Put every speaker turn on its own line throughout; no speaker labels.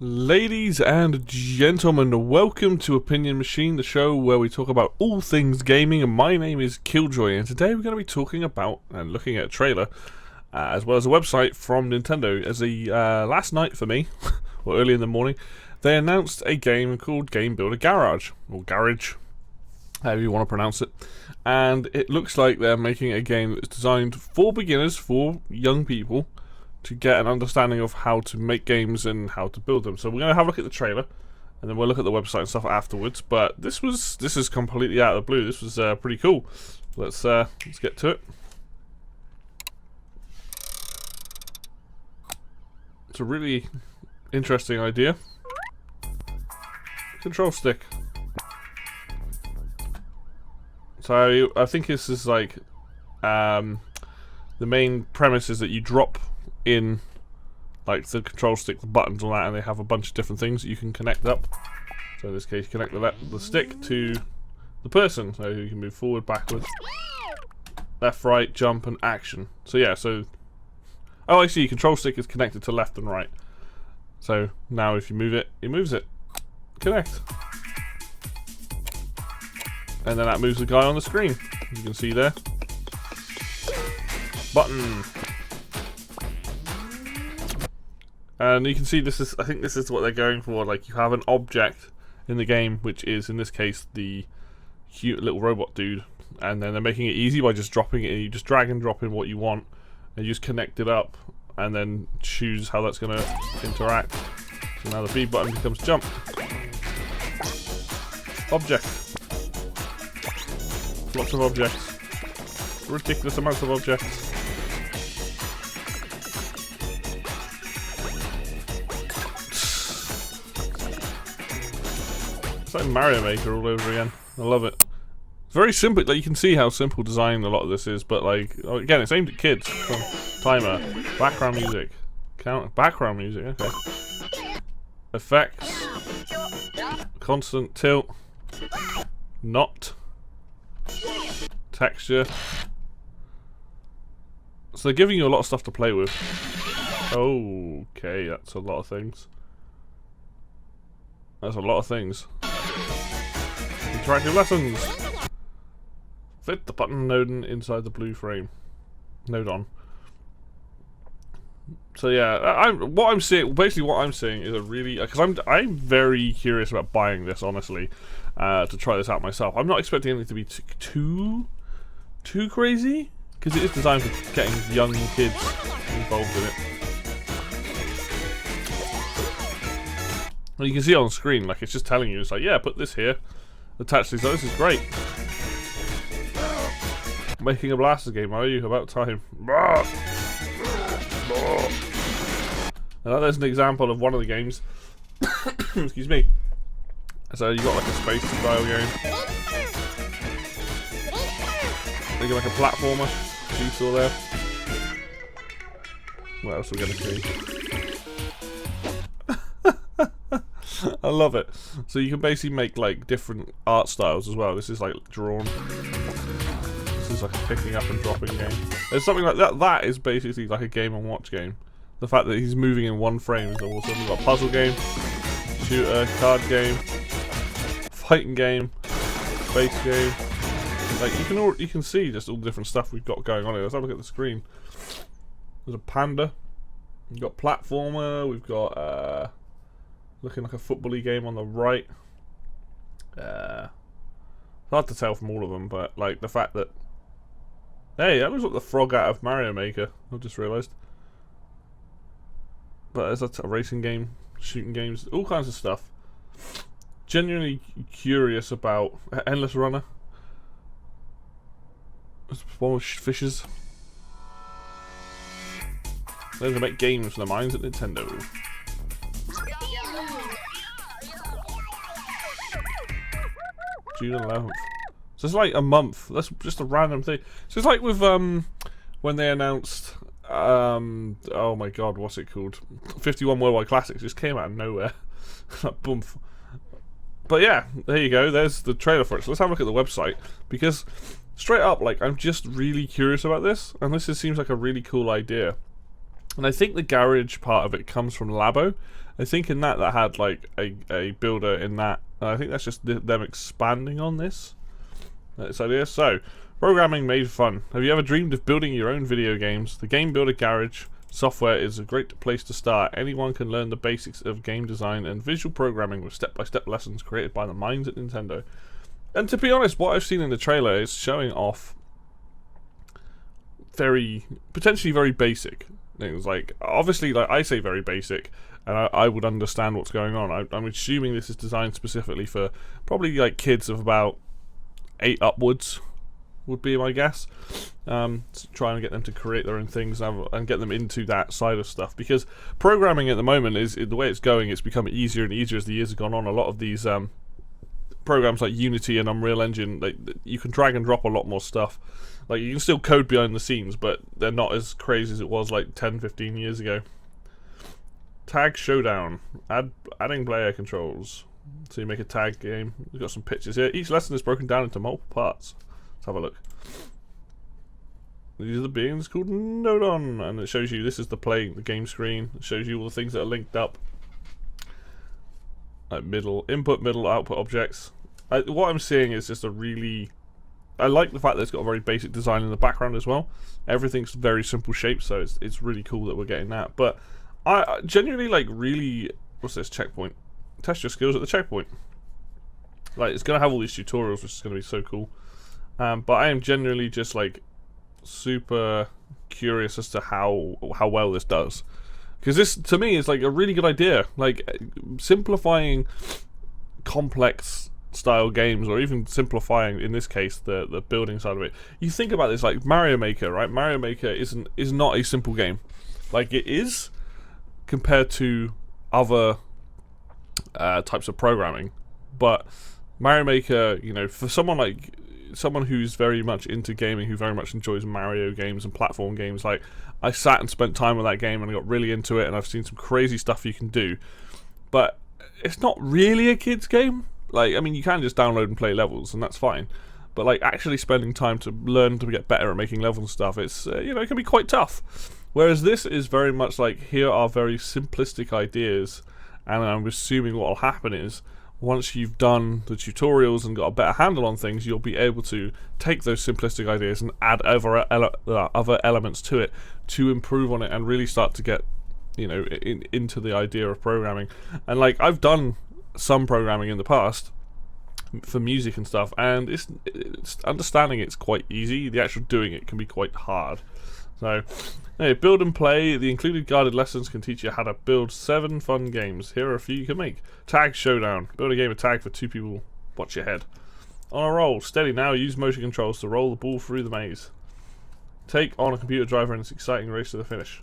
Ladies and gentlemen, welcome to Opinion Machine, the show where we talk about all things gaming, and my name is Killjoy, and today we're going to be talking about and looking at a trailer, as well as a website from Nintendo. As last night for me, or early in the morning, they announced a game called Game Builder Garage, or Garage, however you want to pronounce it, and it looks like they're making a game that's designed for beginners, for young people, to get an understanding of how to make games and how to build them. So we're going to have a look at the trailer, and then we'll look at the website and stuff afterwards. But this is completely out of the blue. This was pretty cool. Let's get to it. It's a really interesting idea. Control stick. So I think this is like the main premise is that you drop in like the control stick, the buttons and that, and they have a bunch of different things that you can connect up. So in this case, connect the stick to the person, so you can move forward, backwards, left, right, jump, and action. So yeah, oh, I see. Control stick is connected to left and right. So now if you move it, it moves it. Connect, and then that moves the guy on the screen. You can see there. Button. And you can see I think this is what they're going for. Like, you have an object in the game, which is in this case the cute little robot dude, and then they're making it easy by just dropping it in. You just drag and drop in what you want, and you just connect it up, and then choose how that's going to interact. So now the B button becomes jump. Object. Lots of objects. Ridiculous amounts of objects. It's like Mario Maker all over again. I love it. It's very simple. Like, you can see how simple design a lot of this is, but like, again, it's aimed at kids. Timer, background music, background music. Okay. Effects, constant tilt, not, texture. So they're giving you a lot of stuff to play with. Okay, that's a lot of things. That's a lot of things. Interactive lessons. Fit the button node inside the blue frame. Node on. So yeah, what I'm seeing is a really, because I'm very curious about buying this, honestly, to try this out myself. I'm not expecting anything to be too crazy, because it is designed for getting young kids involved in it. Well, you can see on screen, like, it's just telling you, it's like, yeah, put this here, attach these. Oh, this is great. Making a blaster game, are you? About time. Now there's an example of one of the games. Excuse me. So you got like a space style game. They got like a platformer. Seesaw there. What else are we gonna see? I love it. So you can basically make like different art styles as well. This is like drawn. This is like a picking up and dropping game. There's something like that. That is basically like a Game and Watch game. The fact that he's moving in one frame is awesome. We've got a puzzle game, shooter, card game, fighting game, space game. Like, you can see just all the different stuff we've got going on here. Let's have a look at the screen. There's a panda. We've got platformer. We've got looking like a football-y game on the right. Hard to tell from all of them, but like the fact that, hey, that looks like the frog out of Mario Maker. I just realised. But there's a racing game, shooting games, all kinds of stuff. Genuinely curious about Endless Runner. There's one with fishes. They're going to make games for the minds at Nintendo. June 11th. So it's like a month. That's just a random thing. So it's like with when they announced oh my god, what's it called? 51 Worldwide Classics just came out of nowhere. Boom. But yeah, there you go. There's the trailer for it. So let's have a look at the website, because straight up, like, I'm just really curious about this, and this seems like a really cool idea. And I think the garage part of it comes from Labo. I think in that had like a builder in that. And I think that's just them expanding on this idea. So, programming made fun. Have you ever dreamed of building your own video games? The Game Builder Garage software is a great place to start. Anyone can learn the basics of game design and visual programming with step-by-step lessons created by the minds at Nintendo. And to be honest, what I've seen in the trailer is showing off potentially very basic things. Like, obviously, like I say very basic, and I would understand what's going on. I'm assuming this is designed specifically for probably like kids of about 8 upwards, would be my guess. Trying to get them to create their own things and get them into that side of stuff, because programming at the moment is the way it's going. It's becoming easier and easier as the years have gone on. A lot of these programs like Unity and Unreal Engine, like, you can drag and drop a lot more stuff. Like, you can still code behind the scenes, but they're not as crazy as it was like 10-15 years ago. Tag Showdown, adding player controls. So you make a tag game. We've got some pictures here. Each lesson is broken down into multiple parts. Let's have a look. These are the beings called Nodon, and it shows you, this is the game screen. It shows you all the things that are linked up. Like input, middle, output objects. What I'm seeing is just I like the fact that it's got a very basic design in the background as well. Everything's very simple shapes, so it's really cool that we're getting that. But I genuinely what's this, checkpoint? Test your skills at the checkpoint. Like, it's going to have all these tutorials, which is going to be so cool. But I am genuinely just like super curious as to how well this does, because this to me is like a really good idea. Like, simplifying complex style games, or even simplifying in this case the building side of it. You think about this, like Mario Maker, right? Mario Maker is not a simple game. Like, it is compared to other types of programming, but Mario Maker, you know, for someone who's very much into gaming, who very much enjoys Mario games and platform games, like, I sat and spent time with that game and I got really into it, and I've seen some crazy stuff you can do, but it's not really a kid's game. Like, I mean, you can just download and play levels, and that's fine, but like actually spending time to learn to get better at making levels and stuff, it's you know, it can be quite tough. Whereas this is very much like, here are very simplistic ideas, and I'm assuming what will happen is, once you've done the tutorials and got a better handle on things, you'll be able to take those simplistic ideas and add other elements to it to improve on it and really start to get, you know, into the idea of programming. And like, I've done some programming in the past for music and stuff, and it's understanding it's quite easy. The actual doing it can be quite hard. So, anyway, build and play. The included guided lessons can teach you how to build 7 fun games. Here are a few you can make. Tag Showdown. Build a game of tag for 2 people. Watch your head. On a roll. Steady now. Use motion controls to roll the ball through the maze. Take on a computer driver in this exciting race to the finish.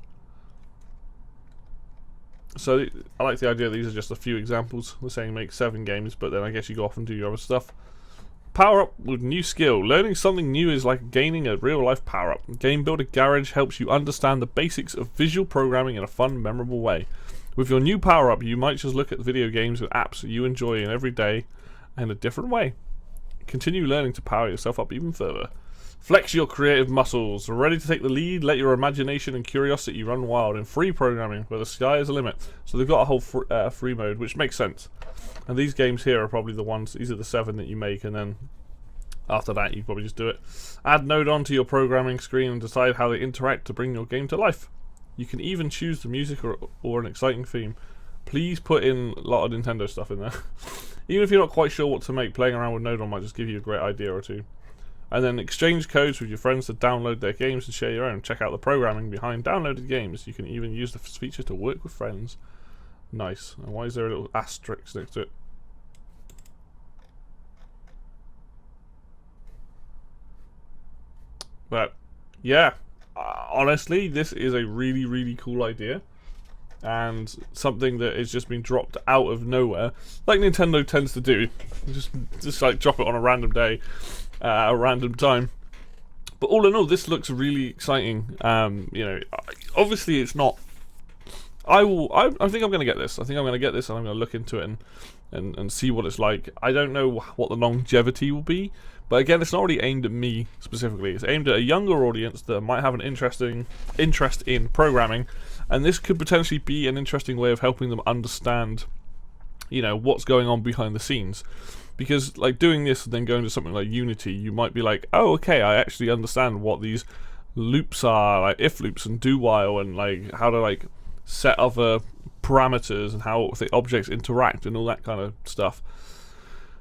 So, I like the idea that these are just a few examples. We're saying make 7 games, but then I guess you go off and do your other stuff. Power up with new skill. Learning something new is like gaining a real life power up. Game Builder Garage helps you understand the basics of visual programming in a fun, memorable way. With your new power up, you might just look at video games and apps that you enjoy in every day in a different way. Continue learning to power yourself up even further. Flex your creative muscles. Ready to take the lead? Let your imagination and curiosity run wild in free programming, where the sky is the limit. So they've got a whole free mode, which makes sense. And these games here are probably the ones, these are the 7 that you make, and then after that you probably just do it. Add Nodon to your programming screen and decide how they interact to bring your game to life. You can even choose the music or an exciting theme. Please put in a lot of Nintendo stuff in there. Even if you're not quite sure what to make, playing around with Nodon might just give you a great idea or two. And then exchange codes with your friends to download their games and share your own. Check out the programming behind downloaded games. You can even use the feature to work with friends. Nice. And why is there a little asterisk next to it? But yeah, honestly, this is a really, really cool idea, and something that has just been dropped out of nowhere, like Nintendo tends to do. Just like drop it on a random day, a random time. But all in all, this looks really exciting. You know, obviously it's not. I think I'm going to get this. I think I'm going to get this, and I'm going to look into it and see what it's like. I don't know what the longevity will be, but again, it's not really aimed at me specifically. It's aimed at a younger audience that might have an interest in programming, and this could potentially be an interesting way of helping them understand, you know, what's going on behind the scenes. Because like doing this and then going to something like Unity, you might be like, oh, okay, I actually understand what these loops are, like if loops and do while, and like how to like set other parameters and how the objects interact and all that kind of stuff.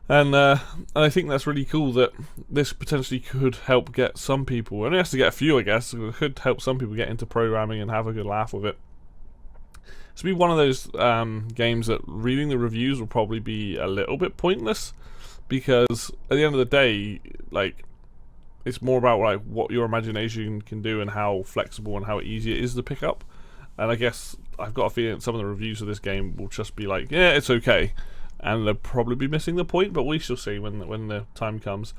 And I think that's really cool that this potentially could help get some people, and it has to get a few, I guess, it could help some people get into programming and have a good laugh with it. It's be one of those games that reading the reviews will probably be a little bit pointless, because at the end of the day, like, it's more about like what your imagination can do and how flexible and how easy it is to pick up. And I guess I've got a feeling that some of the reviews of this game will just be like, yeah, it's okay, and they'll probably be missing the point, but we shall see when the time comes.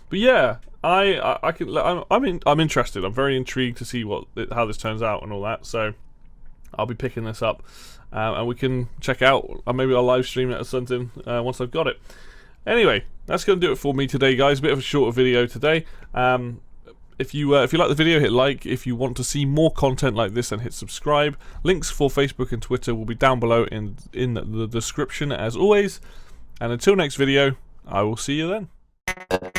But yeah, I'm interested. I'm very intrigued to see how this turns out and all that. So I'll be picking this up, and we can check out. Maybe I'll live stream it or something once I've got it. Anyway, that's going to do it for me today, guys. A bit of a shorter video today. If you like the video, hit like. If you want to see more content like this, then hit subscribe. Links for Facebook and Twitter will be down below in the description as always. And until next video, I will see you then.